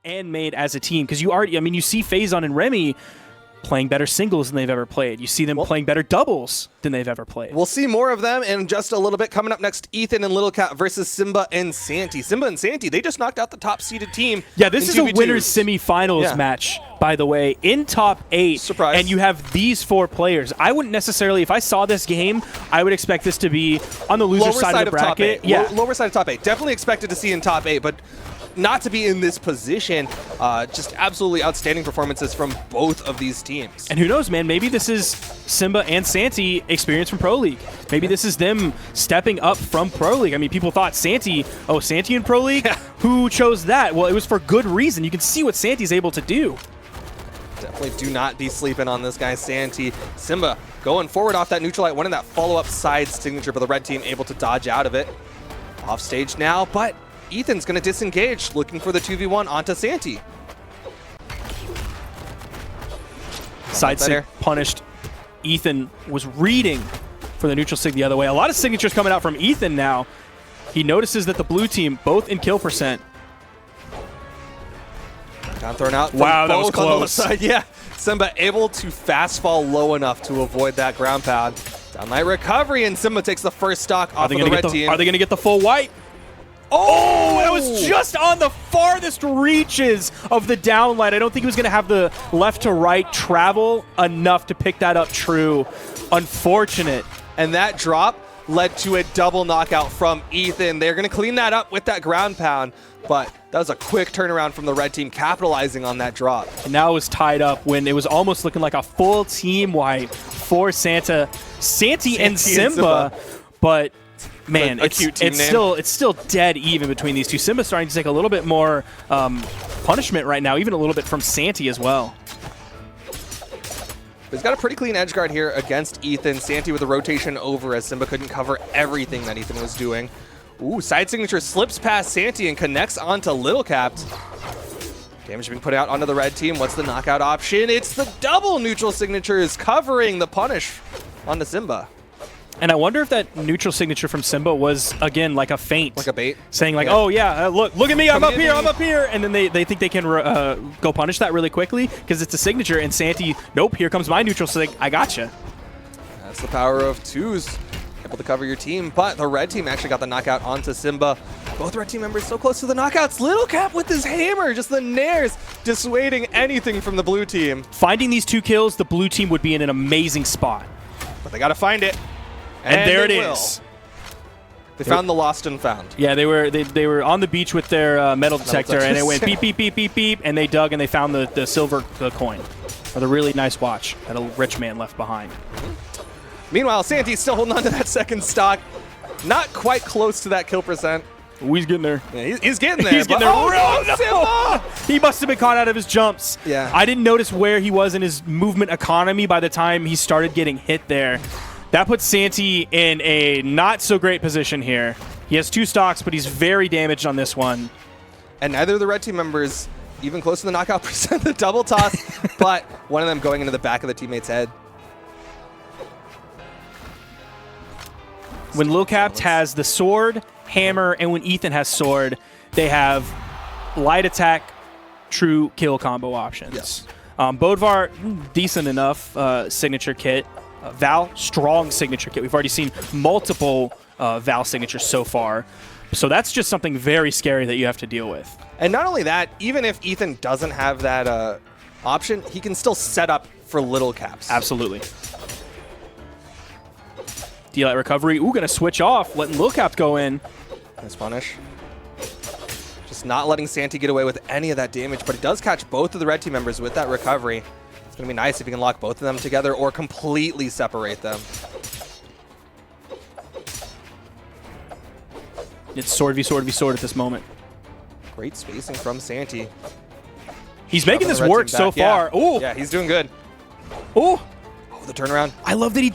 and made as a team. Because you already, I mean, you see Phazon and Remy playing better singles than they've ever played. You see them playing better doubles than they've ever played. We'll see more of them in just a little bit. Coming up next, Ethan and Little Cat versus Simba and Santy. Simba and Santy, they just knocked out the top-seeded team. Yeah, this is a winner's semifinals match, by the way, in top 8. Surprise. And you have these 4 players. I wouldn't necessarily, if I saw this game, I would expect this to be on the loser side of the bracket. Top 8. Yeah. Lower side of top 8. Definitely expected to see in top 8, but not to be in this position. Just absolutely outstanding performances from both of these teams. And who knows, man, maybe this is Simba and Santy experience from Pro League. Maybe this is them stepping up from Pro League. I mean, people thought Santy in Pro League? Yeah. Who chose that? Well, it was for good reason. You can see what Santy's able to do. Definitely do not be sleeping on this guy, Santy. Simba going forward off that neutral light, one in that follow-up side signature, but the red team able to dodge out of it. Off stage now, but Ethan's going to disengage, looking for the 2v1 onto Santy. Side sig punished. Ethan was reading for the neutral sig the other way. A lot of signatures coming out from Ethan now. He notices that the blue team, both in kill percent. Down thrown out. Wow, that was close. Side. Yeah, Simba able to fast fall low enough to avoid that ground pound. Downlight recovery, and Simba takes the first stock off of the red team. Are they going to get the full wipe? Oh, that was just on the farthest reaches of the downlight. I don't think he was going to have the left to right travel enough to pick that up true. Unfortunate. And that drop led to a double knockout from Ethan. They're going to clean that up with that ground pound, but that was a quick turnaround from the red team, capitalizing on that drop. And now it was tied up when it was almost looking like a full team wipe for Santy and Simba, but man, it's still dead even between these two. Simba's starting to take a little bit more punishment right now, even a little bit from Santy as well. He's got a pretty clean edge guard here against Ethan. Santy with a rotation over as Simba couldn't cover everything that Ethan was doing. Ooh, side signature slips past Santy and connects onto Little Capped. Damage being put out onto the red team. What's the knockout option? It's the double neutral signatures covering the punish onto Simba. And I wonder if that neutral signature from Simba was, again, like a feint. Like a bait? Saying like, oh yeah, look at me, I'm up here. And then they think they can go punish that really quickly because it's a signature. And Santy, nope, here comes my neutral sig. I gotcha. That's the power of twos. Able to cover your team, but the red team actually got the knockout onto Simba. Both red team members so close to the knockouts. Little Cap with his hammer, just the nairs, dissuading anything from the blue team. Finding these 2 kills, the blue team would be in an amazing spot. But they got to find it. And there it is. They found the lost and found. Yeah, they were on the beach with their metal detector, and it went beep, beep, beep, beep, beep, and they dug and they found the silver coin, or the really nice watch that a rich man left behind. Meanwhile, Santy's still holding on to that second stock. Not quite close to that kill percent. Ooh, he's getting there. Yeah, he's getting there. He's getting there. Oh, no, Simba! He must have been caught out of his jumps. Yeah. I didn't notice where he was in his movement economy by the time he started getting hit there. That puts Santy in a not-so-great position here. He has 2 stocks, but he's very damaged on this one. And neither of the red team members even close to the knockout percent, the double toss, but one of them going into the back of the teammate's head. When Lil Capped has the sword, hammer, and when Ethan has sword, they have light attack, true kill combo options. Yes. Bodvar, decent enough signature kit. Val, strong signature kit. We've already seen multiple Val signatures so far. So that's just something very scary that you have to deal with. And not only that, even if Ethan doesn't have that option, he can still set up for Little Caps. Absolutely. D-Light recovery. Ooh, gonna switch off, letting Lil Cap go in. Nice punish. Just not letting Santy get away with any of that damage, but he does catch both of the red team members with that recovery. It's gonna be nice if he can lock both of them together or completely separate them. It's sword v sword v sword at this moment. Great spacing from Santy. He's making this work so far. Yeah. Ooh. Yeah, he's doing good. Ooh. The turnaround. I love that he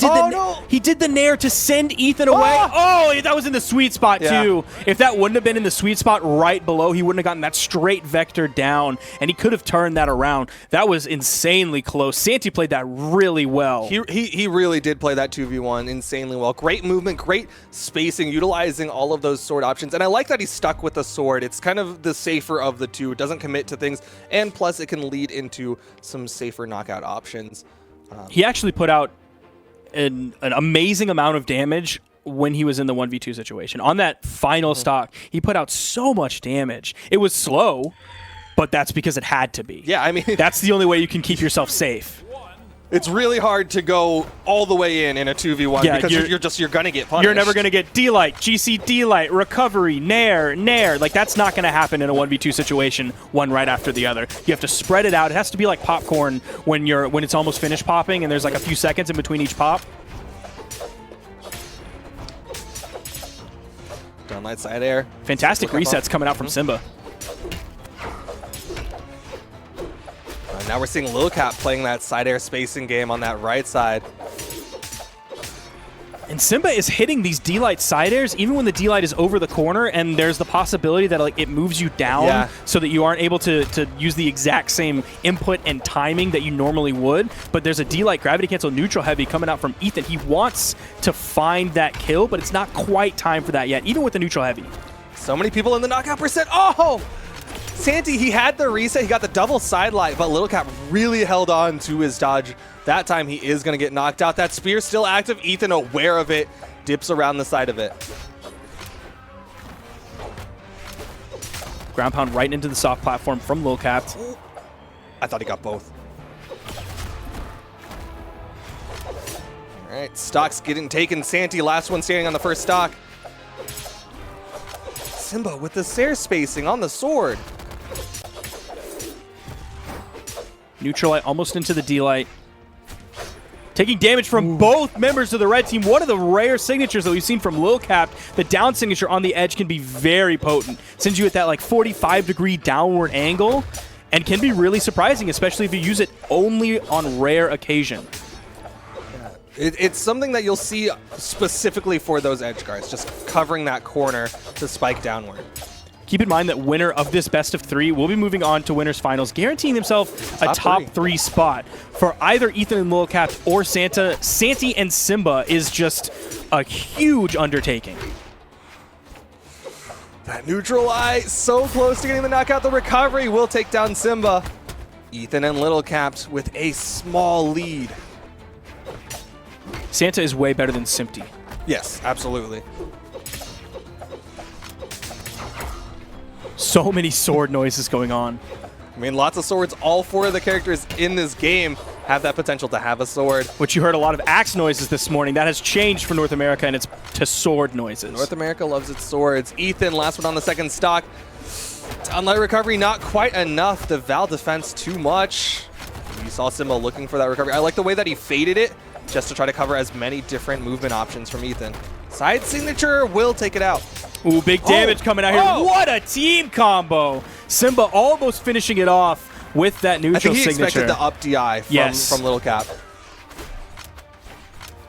did the nair to send Ethan away. Oh, that was in the sweet spot too. If that wouldn't have been in the sweet spot right below, he wouldn't have gotten that straight vector down, and he could have turned that around. That was insanely close. Santy played that really well. He really did play that 2v1 insanely well. Great movement, great spacing, utilizing all of those sword options. And I like that he's stuck with the sword. It's kind of the safer of the two. It doesn't commit to things, and plus it can lead into some safer knockout options. He actually put out an amazing amount of damage when he was in the 1v2 situation. On that final stock, he put out so much damage. It was slow, but that's because it had to be. Yeah, I mean... that's the only way you can keep yourself safe. It's really hard to go all the way in a 2v1 because you're going to get punished. You're never going to get D-Light, GC D-Light, recovery, nair. Like, that's not going to happen in a 1v2 situation, one right after the other. You have to spread it out. It has to be like popcorn when it's almost finished popping and there's like a few seconds in between each pop. Downlight side air. Fantastic resets coming out from Simba. Now we're seeing Lil Cap playing that side air spacing game on that right side. And Simba is hitting these D-Light side airs even when the D-Light is over the corner, and there's the possibility that like it moves you down so that you aren't able to use the exact same input and timing that you normally would. But there's a D-Light gravity cancel neutral heavy coming out from Ethan. He wants to find that kill, but it's not quite time for that yet, even with the neutral heavy. So many people in the knockout percent. Oh! Santy, he had the reset, he got the double side light, but Little Cap really held on to his dodge. That time he is going to get knocked out. That spear still active. Ethan, aware of it, dips around the side of it. Ground pound right into the soft platform from Lil Cap. I thought he got both. All right, stocks getting taken. Santy, last one standing on the first stock. Simba with the Sair spacing on the sword. Neutral light almost into the D-Light. Taking damage from both members of the red team. One of the rare signatures that we've seen from Lil Cap. The down signature on the edge can be very potent. Sends you at that like 45-degree downward angle and can be really surprising, especially if you use it only on rare occasion. It's something that you'll see specifically for those edge guards, just covering that corner to spike downward. Keep in mind that winner of this best of 3 will be moving on to winners finals, guaranteeing themselves a top 3 spot. For either Ethan and Lil Cap or Santy and Simba is just a huge undertaking. That neutral eye, so close to getting the knockout. The recovery will take down Simba. Ethan and Little Cap with a small lead. Santa is way better than Simpty. Yes, absolutely. So many sword noises going on. I mean, lots of swords. All 4 of the characters in this game have that potential to have a sword. Which you heard a lot of axe noises this morning. That has changed for North America, and it's to sword noises. North America loves its swords. Ethan, last one on the second stock. Downlight recovery, not quite enough. The Val defense, too much. You saw Simba looking for that recovery. I like the way that he faded it, just to try to cover as many different movement options from Ethan. Side signature will take it out. Ooh, big damage coming out here. What a team combo. Simba almost finishing it off with that neutral signature. I think he expected the up DI from Little Cap.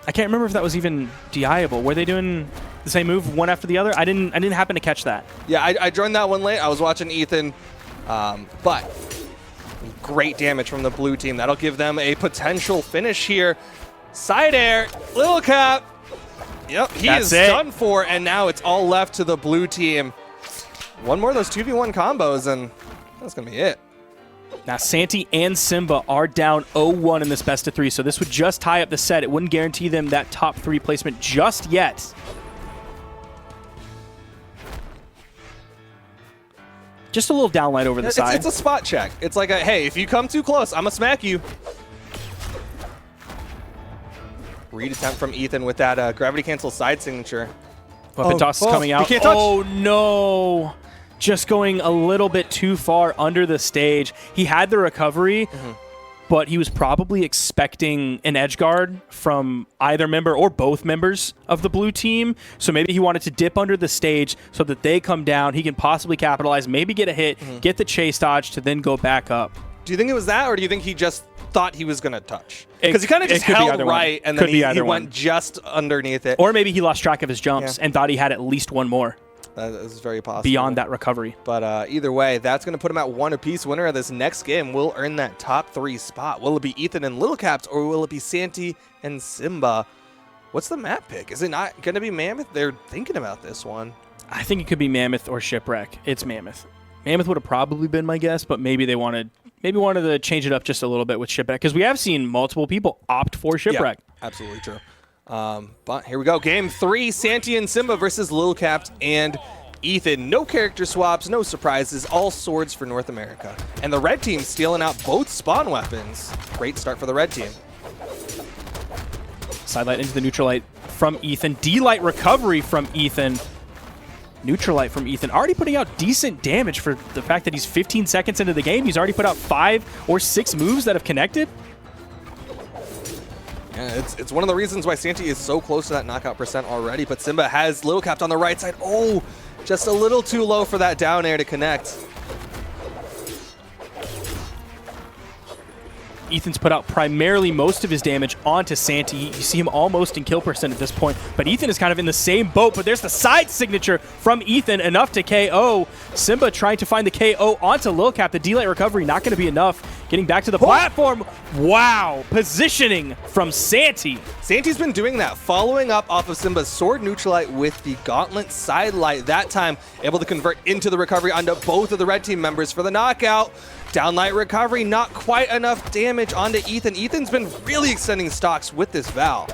I can't remember if that was even DI-able. Were they doing the same move one after the other? I didn't happen to catch that. Yeah, I joined that one late. I was watching Ethan, but great damage from the blue team. That'll give them a potential finish here. Side air, Little Cap. Yep, he is done for, and now it's all left to the blue team. One more of those 2v1 combos, and that's going to be it. Now, Santy and Simba are down 0-1 in this best of 3, so this would just tie up the set. It wouldn't guarantee them that top 3 placement just yet. Just a little downlight over the side. It's a spot check. It's like, hey, if you come too close, I'm going to smack you. Read attempt from Ethan with that gravity cancel side signature. Weapon toss is coming out. You can't touch. Oh, no. Just going a little bit too far under the stage. He had the recovery, but he was probably expecting an edge guard from either member or both members of the blue team. So maybe he wanted to dip under the stage so that they come down. He can possibly capitalize, maybe get a hit, get the chase dodge to then go back up. Do you think it was that, or do you think he just thought he was going to touch? Because he kind of just held right, and then he went just underneath it. Or maybe he lost track of his jumps and thought he had at least one more. That is very possible. Beyond that recovery. But either way, that's going to put him at 1 apiece. Winner of this next game will earn that top 3 spot. Will it be Ethan and Little Caps, or will it be Santy and Simba? What's the map pick? Is it not going to be Mammoth? They're thinking about this one. I think it could be Mammoth or Shipwreck. It's Mammoth. Mammoth would have probably been my guess, but maybe they wanted to change it up just a little bit with Shipwreck, because we have seen multiple people opt for Shipwreck. Yeah, absolutely true. But here we go. Game 3, Santy and Simba versus Lil Caps and Ethan. No character swaps, no surprises, all swords for North America. And the red team stealing out both spawn weapons. Great start for the red team. Sidelight into the neutral light from Ethan. D-light recovery from Ethan. Neutral light from Ethan. Already putting out decent damage for the fact that he's 15 seconds into the game. He's already put out 5 or 6 moves that have connected. Yeah, it's one of the reasons why Santy is so close to that knockout percent already. But Simba has Little Capped on the right side. Oh, just a little too low for that down air to connect. Ethan's put out primarily most of his damage onto Santy. You see him almost in kill percent at this point, but Ethan is kind of in the same boat, but there's the side signature from Ethan, enough to KO. Simba trying to find the KO onto Lil Cap. The delay recovery not going to be enough. Getting back to the platform. Wow, positioning from Santy. Santy's been doing that, following up off of Simba's sword neutralite with the gauntlet side light. That time, able to convert into the recovery onto both of the red team members for the knockout. Downlight recovery, not quite enough damage onto Ethan. Ethan's been really extending stocks with this Val.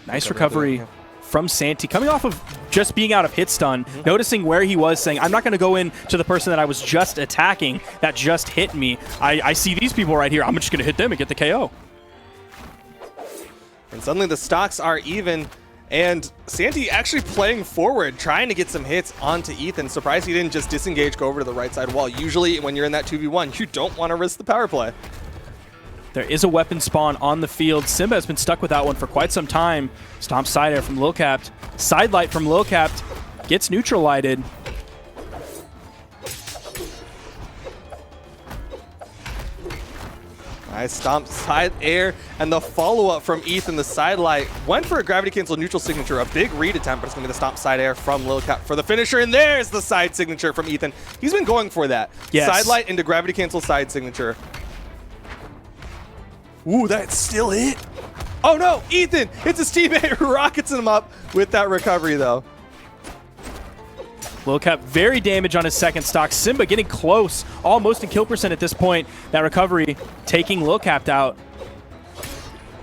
Nice recovery from Santy, coming off of just being out of hit stun, noticing where he was, saying, I'm not going to go in to the person that I was just attacking that just hit me. I see these people right here. I'm just going to hit them and get the KO. And suddenly the stocks are even. And Santy actually playing forward, trying to get some hits onto Ethan. Surprised he didn't just disengage, go over to the right side wall. Usually when you're in that 2v1, you don't want to risk the power play. There is a weapon spawn on the field. Simba has been stuck with that one for quite some time. Stomp side air from Lil Capped. Side light from Lil Capped. Gets neutral lighted. Nice stomp side air, and the follow-up from Ethan, the side light, went for a gravity cancel neutral signature, a big read attempt, but it's going to be the stomp side air from Lil Cap for the finisher, and there's the side signature from Ethan. He's been going for that. Yes. Side light into gravity cancel side signature. Ooh, that's still it. Oh no, Ethan, it's his teammate, rockets him up with that recovery though. Lil Cap very damaged on his second stock. Simba getting close, almost in kill percent at this point. That recovery taking Lil Cap out.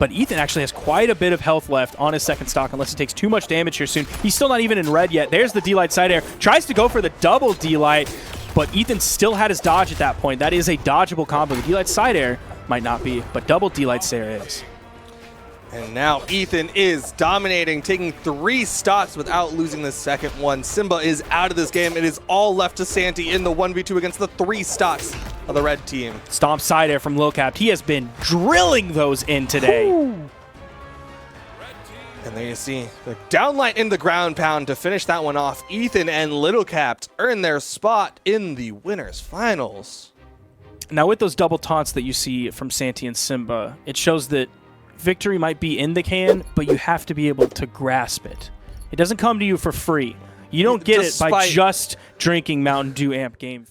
But Ethan actually has quite a bit of health left on his second stock unless he takes too much damage here soon. He's still not even in red yet. There's the D-Light side air. Tries to go for the double D-Light, but Ethan still had his dodge at that point. That is a dodgeable combo. The D-Light side air might not be, but double D-Light side air is. And now Ethan is dominating, taking 3 stocks without losing the second one. Simba is out of this game. It is all left to Santy in the 1v2 against the 3 stocks of the red team. Stomp side air from Lil Cap. He has been drilling those in today. Ooh. And there you see the downlight in the ground pound to finish that one off. Ethan and Little Capped earn their spot in the winners finals. Now with those double taunts that you see from Santy and Simba, it shows that victory might be in the can, but you have to be able to grasp it. It doesn't come to you for free. You don't get it by just drinking Mountain Dew Amp Game.